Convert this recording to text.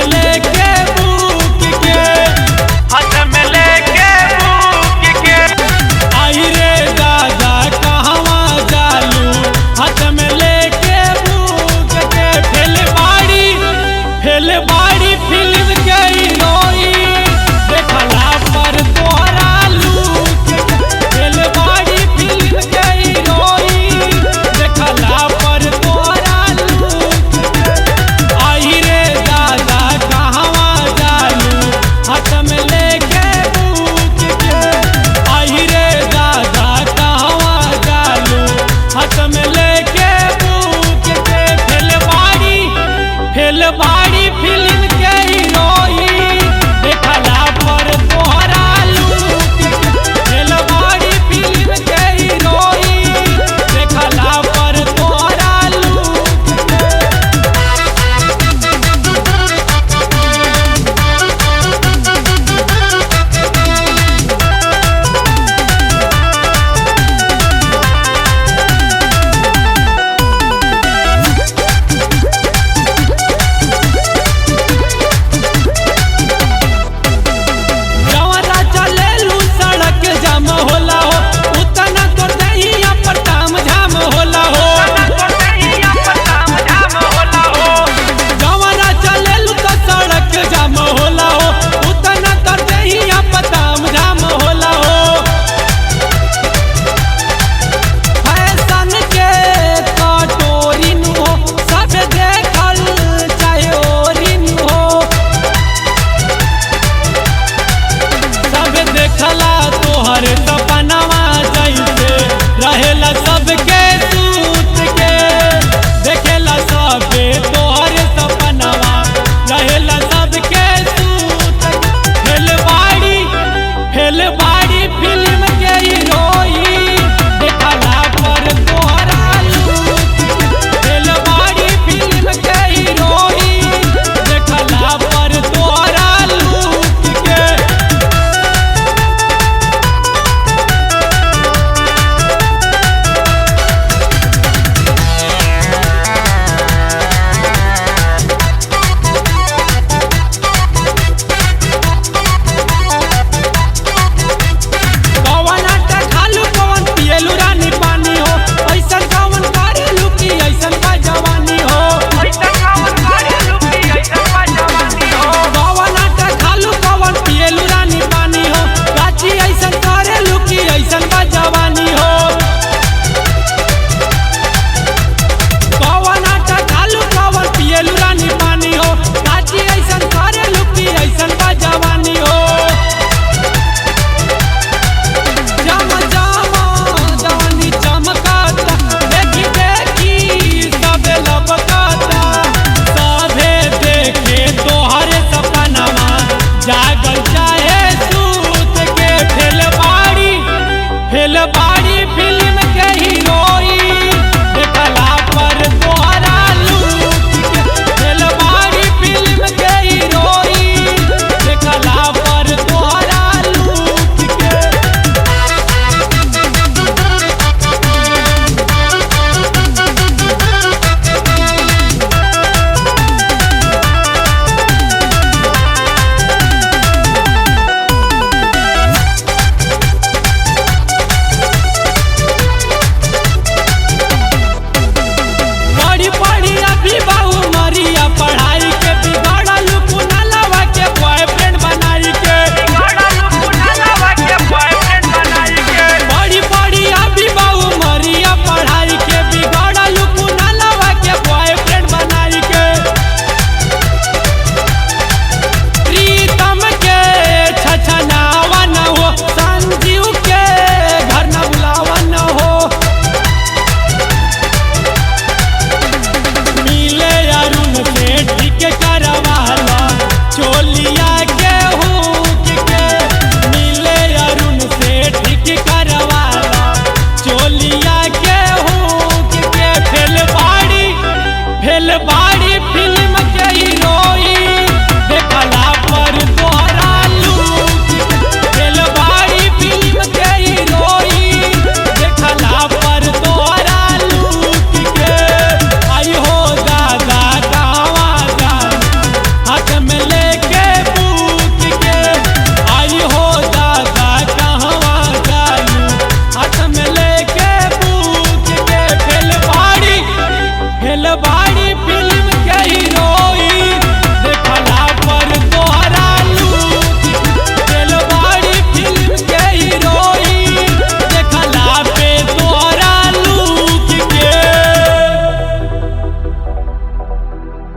में लेके बुक के, हाथ में लेके बुक के। आई रे दादा कहवा जालू, हाथ में लेके बुक के। फेल बाड़ी फिल्म के हीरोइन, देखला पर तोहरा लूक के। फेल बाड़ी फिल्म के हीरोइन, देखला पर तोहरा लूक के। आई रे दादा कहवा जालू, हाथ में लेके बुक के। आई रे दादा कहवा जालू, हाथ में लेके बुक के। फेल बाड़ी फिल्म